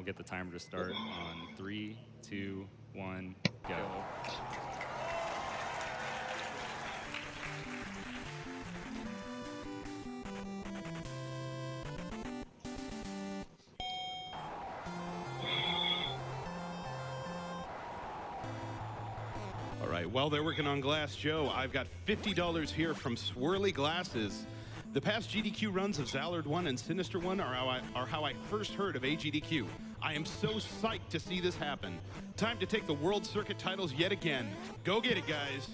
we'll get the timer to start on 3, 2, 1, go. All right, while they're working on Glass Joe, I've got $50 here from Swirly Glasses. The past GDQ runs of zallard1 and sinister1 are how I first heard of AGDQ. I am so psyched to see this happen. Time to take the World Circuit titles yet again. Go get it, guys.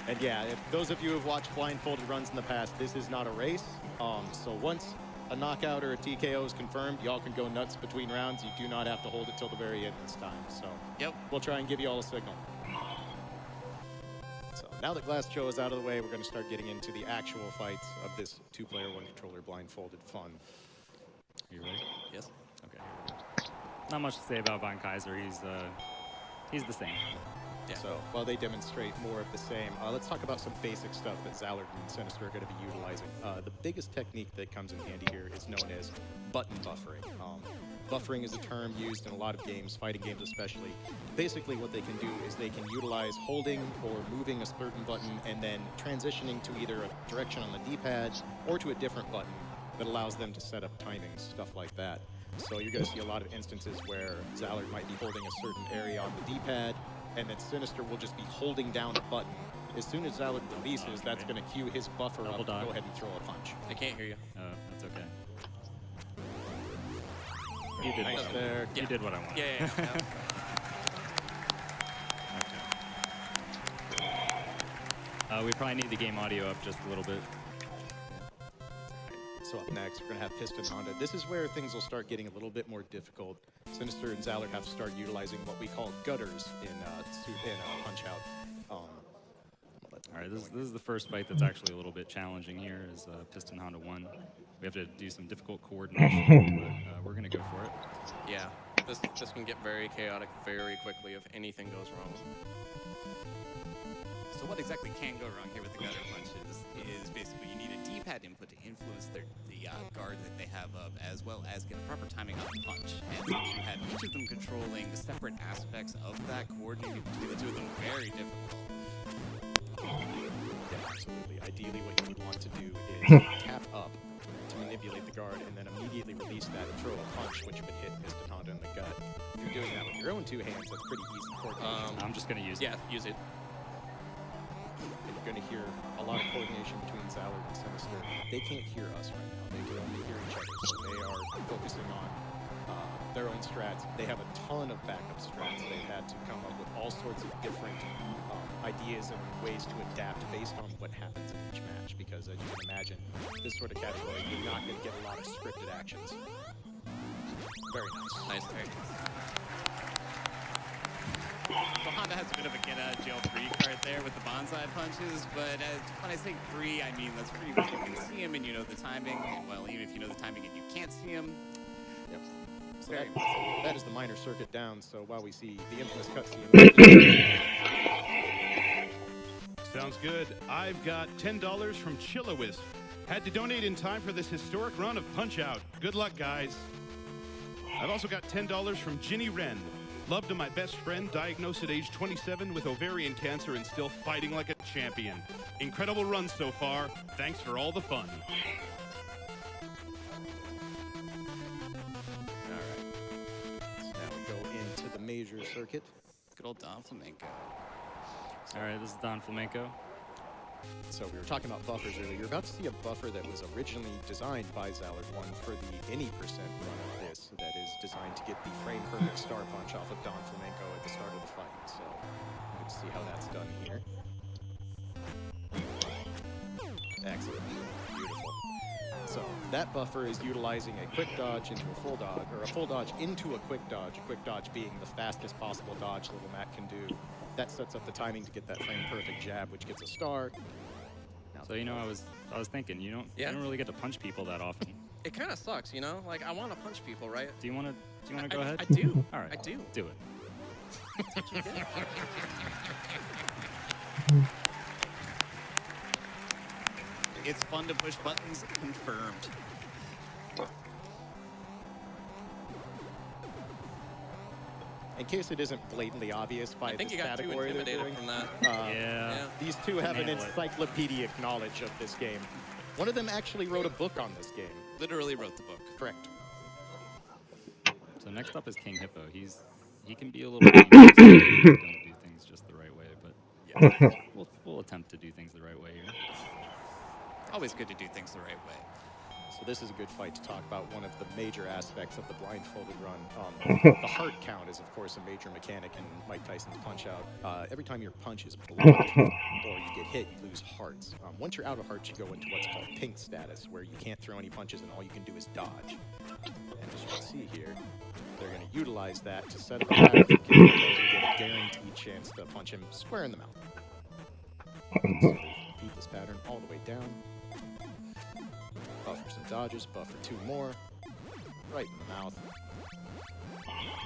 And yeah, if those of you who have watched blindfolded runs in the past, this is not a race. So once a knockout or a TKO is confirmed, y'all can go nuts between rounds. You do not have to hold it till the very end this time. So we'll try and give you all a signal. So now that Glass Joe is out of the way, we're going to start getting into the actual fights of this 2-player, 1-controller blindfolded fun. Are you ready? Yes. Okay. Not much to say about Von Kaiser. He's the same. Yeah. So while they demonstrate more of the same, let's talk about some basic stuff that Zallard and Sinister are going to be utilizing. The biggest technique that comes in handy here is known as button buffering. Buffering is a term used in a lot of games, fighting games especially. Basically what they can do is they can utilize holding or moving a certain button and then transitioning to either a direction on the D-pad or to a different button that allows them to set up timings, stuff like that. So you're going to see a lot of instances where Zallard might be holding a certain area on the D-pad, and then Sinister will just be holding down a button. As soon as Zallard releases, that's going to cue his buffer up to go ahead and throw a punch. I can't hear you. That's okay. You did nice there. You did what I wanted. Yeah. Okay. We probably need the game audio up just a little bit. So up next, we're going to have Piston Honda. This is where things will start getting a little bit more difficult. Sinister and Zallard have to start utilizing what we call gutters in Punch-Out. All right, this is the first fight that's actually a little bit challenging here, is Piston Honda 1. We have to do some difficult coordination, but we're going to go for it. Yeah, this can get very chaotic very quickly if anything goes wrong. So what exactly can go wrong here with the gutter punches is basically you need a D-pad input to influence the guard that they have up, as well as get a proper timing on the punch. And since you have each of them controlling the separate aspects of that, coordinating between the two of them, very difficult. Yeah, absolutely. Ideally, what you would want to do is tap up to manipulate the guard and then immediately release that and throw a punch, which would hit Piston Honda in the gut. If you're doing that with your own two hands, that's pretty easy coordination. I'm just going to use it. Yeah, use it. And you're going to hear a lot of coordination between Zallard and Sinister. They can't hear us right now. They can only hear each other, so they are focusing on their own strats. They have a ton of backup strats. They've had to come up with all sorts of different ideas and ways to adapt based on what happens in each match, because as you can imagine, this sort of category, you're not going to get a lot of scripted actions. Very nice. Nice, very nice. So Honda has a bit of a get-out-of-jail-free card there with the bonsai punches, but when I say free, I mean that's free when you can see him and you know the timing, and well, even if you know the timing and you can't see him. Yep. So Very that is the minor circuit down, so while we see the infamous cutscene... Sounds good. I've got $10 from Chillawisp. Had to donate in time for this historic run of Punch-Out. Good luck, guys. I've also got $10 from Ginny Wren. Love to my best friend, diagnosed at age 27 with ovarian cancer and still fighting like a champion. Incredible run so far. Thanks for all the fun. All right. So now we go into the major circuit. Good old Don Flamenco. All right, this is Don Flamenco. So we were talking about buffers earlier. You're about to see a buffer that was originally designed by zallard1 for the any percent run of this, that is designed to get the frame perfect star punch off of Don Flamenco at the start of the fight. So you can see how that's done here. Excellent. Beautiful. So that buffer is utilizing a quick dodge into a full dodge, or a full dodge into a quick dodge being the fastest possible dodge Little Mac can do. That sets up the timing to get that frame perfect jab, which gets a star. Now So you know, I was thinking, you don't really get to punch people that often. It kind of sucks, you know? Like, I want to punch people, right? Do you want to go ahead? I do. All right. I do. Do it. It's fun to push buttons. Confirmed. In case it isn't blatantly obvious by I think this you got too category they're intimidated doing, from that. Yeah. these two have an Handle it. encyclopedic knowledge of this game. One of them actually wrote a book on this game. Literally wrote the book. Correct. So next up is King Hippo. He can be a little dangerous if you don't do things just the right way, but yeah, we'll attempt to do things the right way here. Always good to do things the right way. So this is a good fight to talk about one of the major aspects of the blindfolded run. The heart count is, of course, a major mechanic in Mike Tyson's Punch-Out. Every time your punch is blocked or you get hit, you lose hearts. Once you're out of hearts, you go into what's called pink status, where you can't throw any punches and all you can do is dodge. And as you can see here, they're going to utilize that to set up a pattern for King Hippo and get a guaranteed chance to punch him square in the mouth. So they repeat this pattern all the way down. Buffer some dodges, buffer 2 more. Right in the mouth.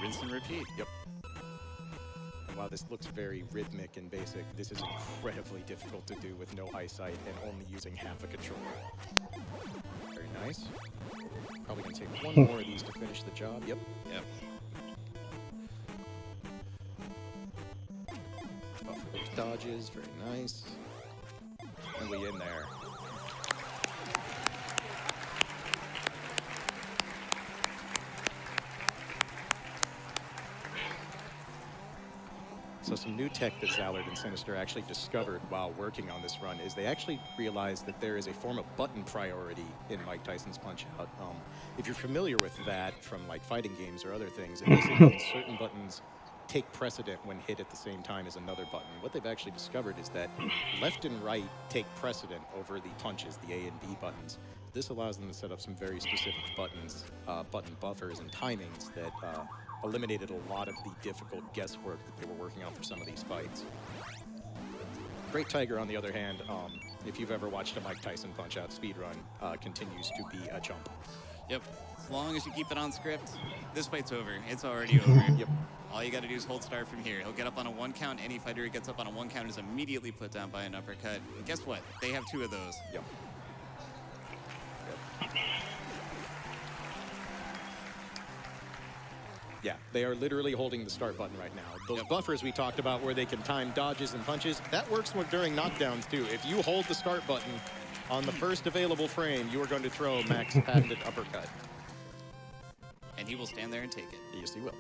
Rinse and repeat. Yep. And while this looks very rhythmic and basic, this is incredibly difficult to do with no eyesight and only using half a controller. Very nice. Probably gonna take one more of these to finish the job. Yep. Yep. Buffer those dodges, very nice. And we in there. So some new tech that Zallard and Sinister actually discovered while working on this run is they actually realized that there is a form of button priority in Mike Tyson's Punch-Out. If you're familiar with that from like fighting games or other things, it basically means certain buttons take precedent when hit at the same time as another button. What they've actually discovered is that left and right take precedent over the punches, the A and B buttons. This allows them to set up some very specific buttons, button buffers and timings that eliminated a lot of the difficult guesswork that they were working on for some of these fights. Great Tiger, on the other hand, if you've ever watched a Mike Tyson Punch-Out speedrun, continues to be a chump. Yep. As long as you keep it on script, this fight's over. It's already over. Yep. All you got to do is hold start from here. He'll get up on a 1 count. Any fighter who gets up on a 1 count is immediately put down by an uppercut. And guess what? They have 2 of those. Yep. Yeah, they are literally holding the start button right now. Those buffers we talked about where they can time dodges and punches, that works during knockdowns too. If you hold the start button on the first available frame, you are going to throw Mac's patented uppercut. And he will stand there and take it. Yes, he will.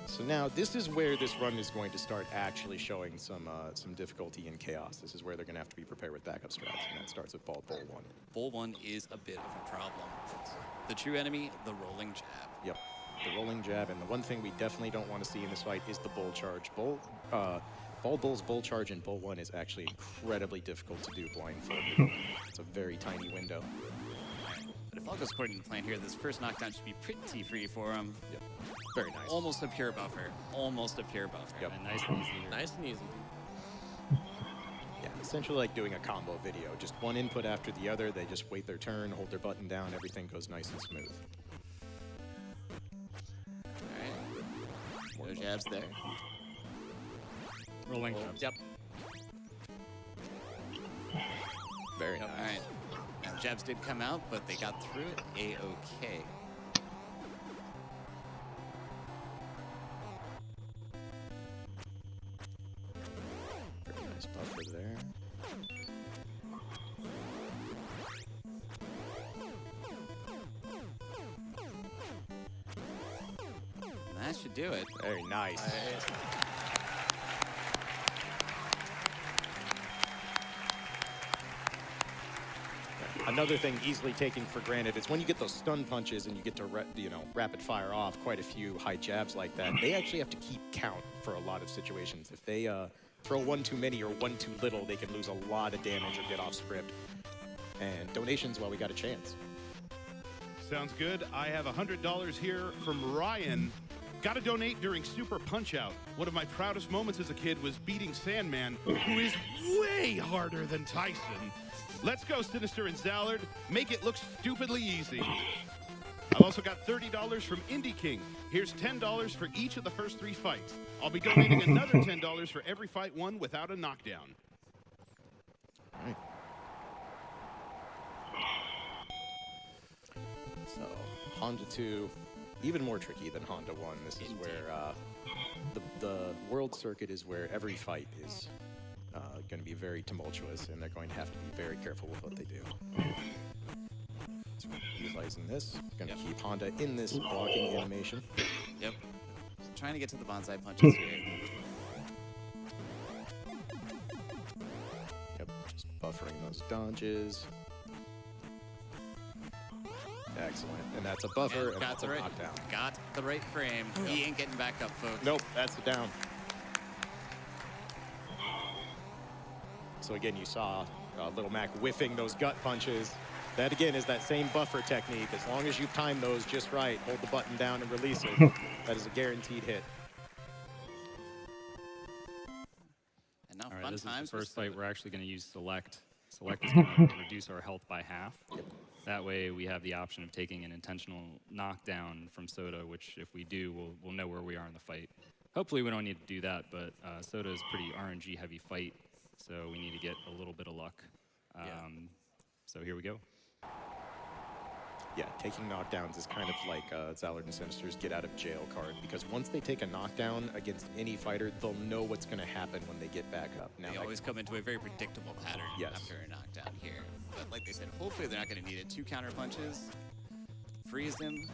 So now this is where this run is going to start actually showing some difficulty and chaos. This is where they're going to have to be prepared with backup strats, and that starts with Bull 1. Bull 1 is a bit of a problem. The true enemy, the rolling jab. Yep, the rolling jab, and the one thing we definitely don't want to see in this fight is the bull charge. Bull's bull charge in Bull 1 is actually incredibly difficult to do blindfolded. It's a very tiny window. But if all goes according to plan here, this first knockdown should be pretty free for him. Yep, very nice. Almost a pure buffer. Almost a pure buffer. Yep. And nice and easy here. Nice and easy. Yeah, essentially like doing a combo video. Just one input after the other. They just wait their turn, hold their button down, everything goes nice and smooth. All right. No jabs there. Rolling jabs. Yep. Very All nice. right. Now, jabs did come out, but they got through it A-okay. Very nice buffer there. And that should do it. Very nice. Another thing easily taken for granted is when you get those stun punches and you get to rapid fire off quite a few high jabs like that, they actually have to keep count for a lot of situations. If they throw one too many or one too little, they can lose a lot of damage or get off script. And donations while we got a chance. Sounds good. I have $100 here from Ryan. Got to donate during Super Punch-Out. One of my proudest moments as a kid was beating Sandman, who is way harder than Tyson. Let's go, Sinister and Zallard. Make it look stupidly easy. I've also got $30 from Indie King. Here's $10 for each of the first 3 fights. I'll be donating another $10 for every fight won without a knockdown. right. So Honda 2, even more tricky than Honda 1. This is where the world circuit is where every fight is going to be very tumultuous, and they're going to have to be very careful with what they do. So utilizing this, going to keep Honda in this blocking animation. Yep. So trying to get to the bonsai punches here. Yep, just buffering those dodges. Excellent. And that's a buffer and got that's the a right, knockdown. got the right frame. He ain't getting back up, folks. Nope, that's a down. So again, you saw Little Mac whiffing those gut punches. That again is that same buffer technique. As long as you time those just right, hold the button down and release it, that is a guaranteed hit. And now All right, fun this is times the first with fight. We're actually going to use select. Select is going to reduce our health by half. That way, we have the option of taking an intentional knockdown from Soda, which if we do, we'll know where we are in the fight. Hopefully, we don't need to do that, but Soda is pretty RNG-heavy fight, so we need to get a little bit of luck. So here we go. Yeah, taking knockdowns is kind of like Zallard and Sinister's get-out-of-jail card, because once they take a knockdown against any fighter, they'll know what's going to happen when they get back up. Now, They always come into a very predictable pattern after a knockdown here. But like they said, hopefully they're not going to need it. 2 counter punches, freeze him.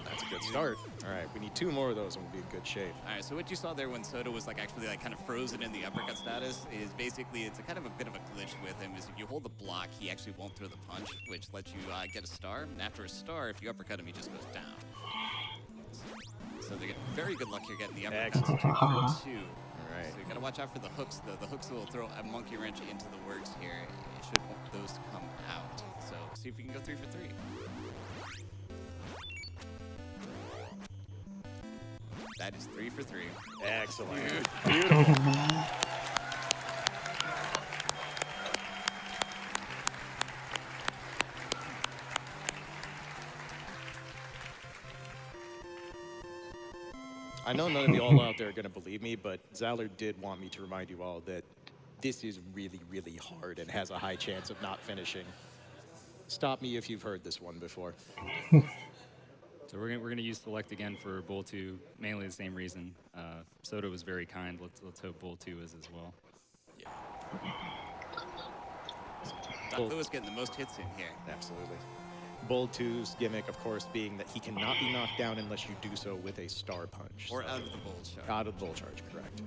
that's a good start. All right, we need 2 more of those and we'll be in good shape. All right, so what you saw there when Soda was actually kind of frozen in the uppercut status is basically it's a kind of a bit of a glitch with him. Is if you hold the block, he actually won't throw the punch, which lets you get a star. And after a star, if you uppercut him, he just goes down. So they get very good luck here getting the uppercuts. 2 for 2. All right. So you got to watch out for the hooks. The hooks will throw a monkey wrench into the works here. You should want those to come out. So see if we can go 3 for 3. That is 3 for 3. Excellent. Beautiful. I know none of you all out there are going to believe me, but Zallard did want me to remind you all that this is really, really hard and has a high chance of not finishing. Stop me if you've heard this one before. So we're gonna use select again for Bull 2, mainly the same reason. Soda was very kind. Let's hope Bull 2 is as well. Doc Lewis getting the most hits in here. Absolutely. Bull 2's gimmick, of course, being that he cannot be knocked down unless you do so with a star punch. Or So- out of the bull charge. Out of the bull charge, correct.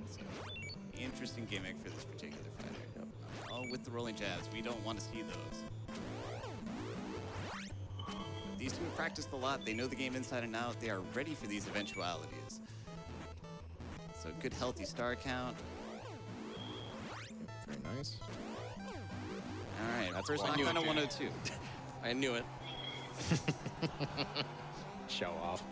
Interesting gimmick for this particular fighter. Oh, with the rolling jabs. We don't want to see those. But these two have practiced a lot. They know the game inside and out. They are ready for these eventualities. So good, healthy star count. Very nice. All right, That's first one. knockdown on 102. I knew it. Show off.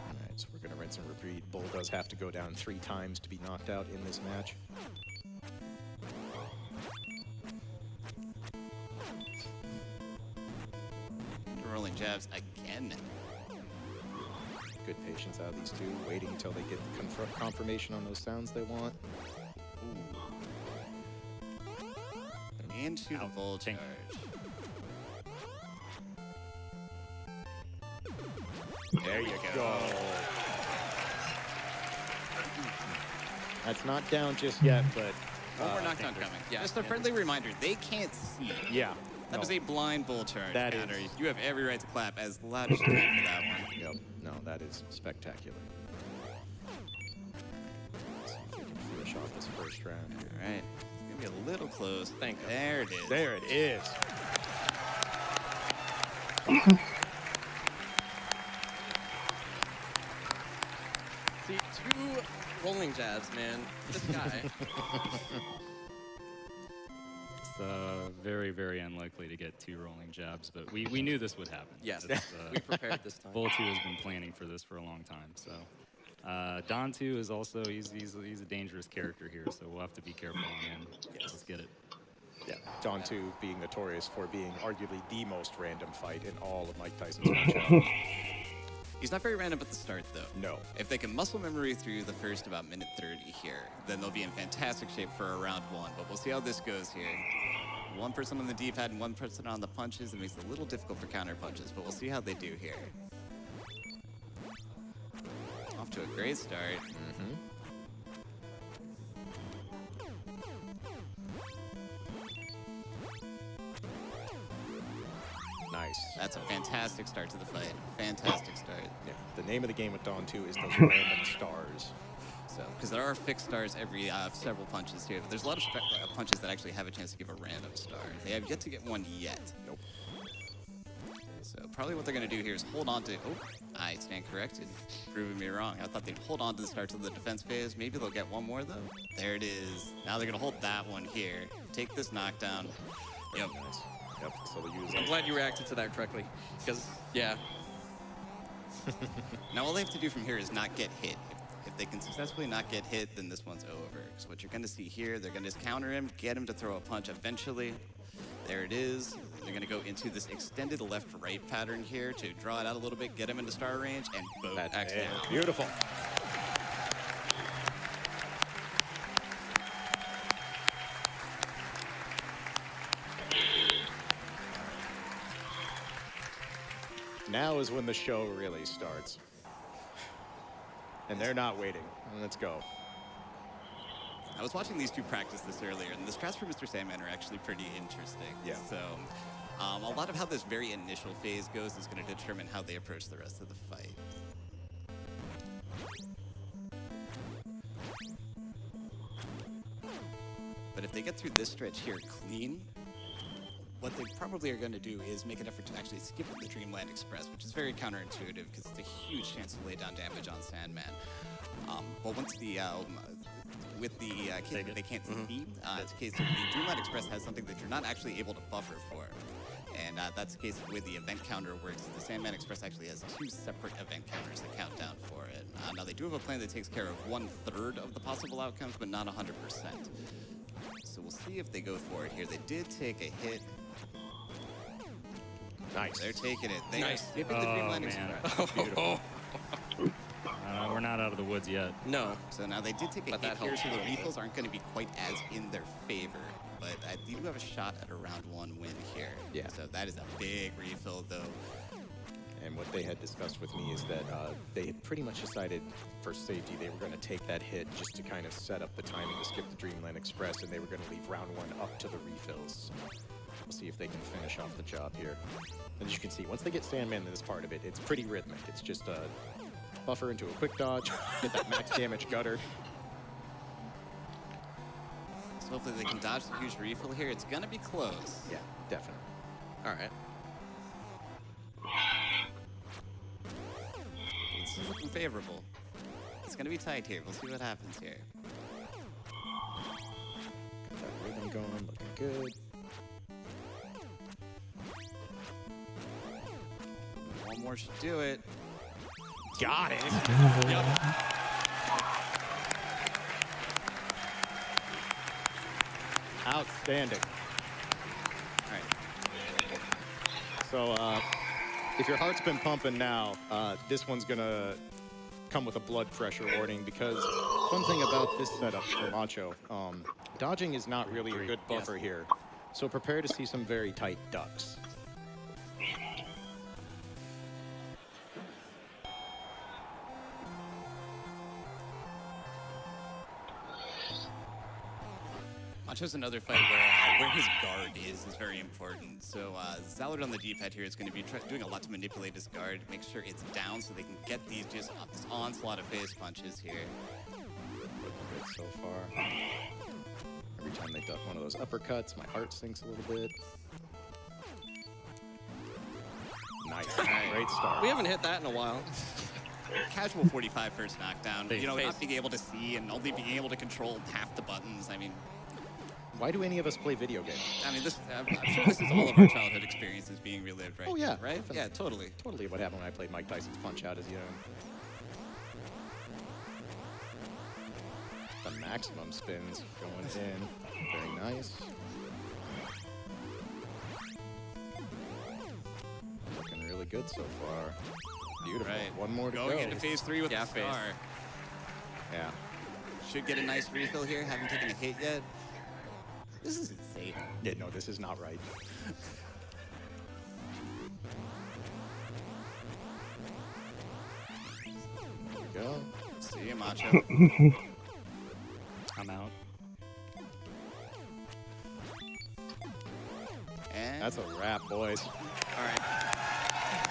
Alright, so we're going to rinse and repeat. Bull does have to go down 3 times to be knocked out in this match. Rolling jabs again. Good patience out of these two, waiting until they get the confirmation on those sounds they want. Into the bull charge. There you go. That's not down just yet, but... One more knockdown coming. Yeah. Just a friendly reminder, they can't see. Yeah. That was a blind bull charge. That counter. is- You have every right to clap as loud as you can for that one. Yep. No, that is spectacular. Let's see if we can finish off this first round here. All right. It's going to be a little close. Thank you. There it is. There it is. See, 2 rolling jabs, man. This guy. It's very, very unlikely to get 2 rolling jabs, but we knew this would happen. Yes, It's, we prepared this time. Bull 2 has been planning for this for a long time. So Don 2 is also, he's a dangerous character here, so we'll have to be careful on him. Yes. Let's get it. Yeah, Dawn 2 being notorious for being arguably the most random fight in all of Mike Tyson's matchup. He's not very random at the start, though. No. If they can muscle memory through the first about minute 30 here, then they'll be in fantastic shape for a round 1. But we'll see how this goes here. One person on the D-pad and one person on the punches. It makes it a little difficult for counter punches, but we'll see how they do here. Off to a great start. Nice. That's a fantastic start to the fight. Fantastic start. Yeah. The name of the game with Dawn 2 is those random stars. So, because there are fixed stars every several punches here, but there's a lot of punches that actually have a chance to give a random star. They have yet to get one yet. Nope. So probably what they're going to do here is hold on to... Oh, I stand corrected. Proving me wrong. I thought they'd hold on to the start of the defense phase. Maybe they'll get one more, though. There it is. Now they're going to hold that one here. Take this knockdown. Yep. Nice. Yep. So they use I'm glad you reacted to that correctly. Because, yeah. Now all they have to do from here is not get hit. If they can successfully not get hit, then this one's over. So what you're going to see here, they're going to just counter him, get him to throw a punch eventually. There it is. They're going to go into this extended left-right pattern here to draw it out a little bit, get him into star range, and boom, That's X it. down. Beautiful. Now is when the show really starts. And they're not waiting. Let's go. I was watching these two practice this earlier, and the strats for Mr. Sandman are actually pretty interesting. Yeah. So a lot of how this very initial phase goes is going to determine how they approach the rest of the fight. But if they get through this stretch here clean, what they probably are going to do is make an effort to actually skip the Dreamland Express, which is very counterintuitive because it's a huge chance to lay down damage on Sandman. But once the with the case that they can't see, it's a case of the Dreamland Express has something that you're not actually able to buffer for. And that's the case of the way the event counter works. The Sandman Express actually has 2 separate event counters that count down for it. Now they do have a plan that takes care of 1/3 of the possible outcomes, but not 100%. So we'll see if they go for it here. They did take a hit. Nice. They're taking it. They are Nice. skipping the Dreamland man. Express. Beautiful. We're not out of the woods yet. No. So now they did take a But hit that here, helps. so the refills aren't going to be quite as in their favor. But I do have a shot at a round 1 win here. Yeah. So that is a big refill, though. And what they had discussed with me is that they had pretty much decided for safety they were going to take that hit just to kind of set up the timing to skip the Dreamland Express, and they were going to leave round 1 up to the refills. We'll see if they can finish off the job here. As you can see, once they get Sandman in this part of it, it's pretty rhythmic. It's just a buffer into a quick dodge, get that max damage gutter. So hopefully they can dodge the huge refill here. It's going to be close. Yeah, definitely. All right. This is looking favorable. It's going to be tight here. We'll see what happens here. Got that rhythm going, looking good. One more should do it. Got it! Outstanding. All right. So, if your heart's been pumping now, this one's gonna come with a blood pressure warning because one thing about this setup for Macho, dodging is not really a good buffer here. So prepare to see some very tight ducks. Macho's another fight where his guard is very important. So Zallard on the D-pad here is going to be doing a lot to manipulate his guard, make sure it's down so they can get these this onslaught of face punches here. Looking good so far. Every time they duck one of those uppercuts, my heart sinks a little bit. Nice. Great start. We haven't hit that in a while. Casual 45 first knockdown. You know, Face. not being able to see and only being able to control half the buttons. I mean, Why do any of us play video games? this. I'm sure this is all of our childhood experiences being relived, right? Oh, yeah. Right? Yeah, totally. Totally what happened when I played Mike Tyson's Punch-Out! As young. The maximum spins going in. Very nice. Looking really good so far. Beautiful. Right. One more to go. Going into phase 3 with Yeah, the phase. star. Yeah. Should get a nice refill here. Haven't taken a hit yet. This is insane. Yeah, no, this is not right. There we go. See you, Macho. I'm out. And That's a wrap, boys. all right.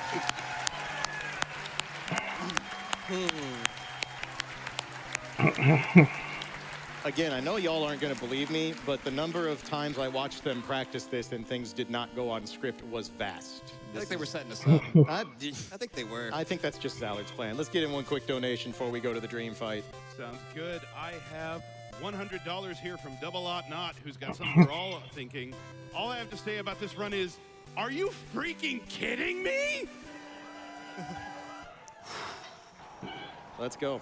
Again, I know y'all aren't going to believe me, but the number of times I watched them practice this and things did not go on script was vast. I feel like they were setting us up. I, I think they were. I think that's just Zallard's plan. Let's get in one quick donation before we go to the dream fight. Sounds good. I have $100 here from Double Ought Not, who's got something we're all thinking. All I have to say about this run is, are you freaking kidding me? Let's go.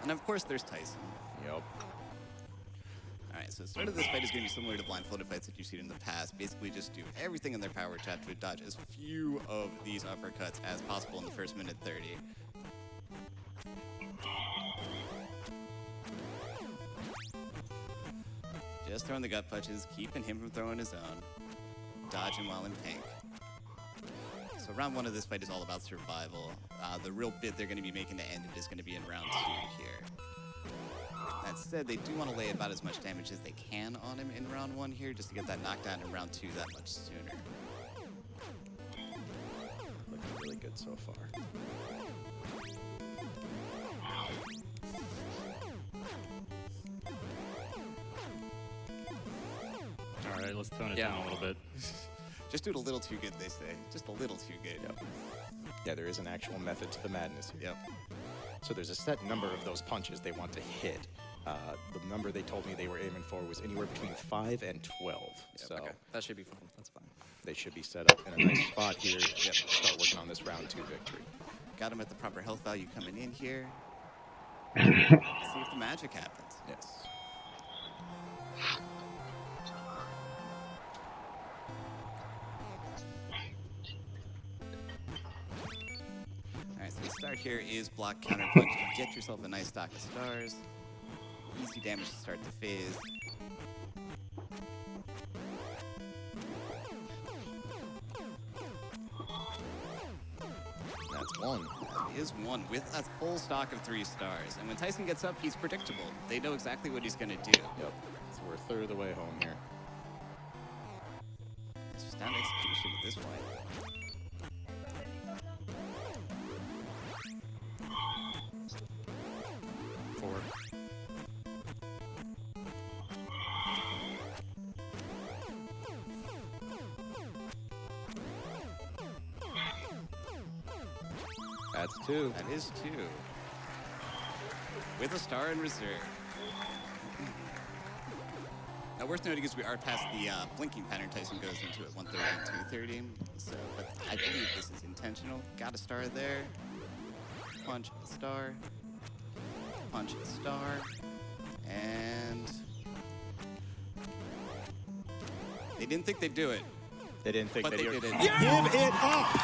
And of course, there's Tyson. Yep. All right, so the start of this fight is going to be similar to blindfolded fights that you've seen in the past. Basically, just do everything in their power to try to dodge as few of these uppercuts as possible in the first minute 30. Just throwing the gut punches, keeping him from throwing his own. Dodging while in pink. So round 1 of this fight is all about survival. The real bit they're going to be making to end it is going to be in round 2 here. That said, they do want to lay about as much damage as they can on him in round 1 here, just to get that knockdown in round 2 that much sooner. Looking really good so far. All right, let's tone it Yeah. down a little bit. Just do it a little too good, they say. Just a little too good. Yep. Yeah, there is an actual method to the madness here. Yep. So there's a set number of those punches they want to hit. The number they told me they were aiming for was anywhere between 5 and 12. So Okay, that should be fun. That's fine. they should be set up in a nice spot here. Yep, start working on this round 2 victory. Got him at the proper health value coming in here. See if the magic happens. Yes. Alright, so the start here is block counter punch. Get yourself a nice stock of stars. Easy damage to start the phase. That's one. That is one with a full stock of 3 stars. And when Tyson gets up, he's predictable. They know exactly what he's going to do. Yep. So we're a third of the way home here. It's just down to execution at this point. Four. That's 2. That is 2. With a star in reserve. Now, worth noting is we are past the blinking pattern Tyson goes into at 130 and 230. So, but I believe this is intentional. Got a star there. Punch, star. Punch, star. And they didn't think they'd do it, They didn't think but they they'd did it. Give it up!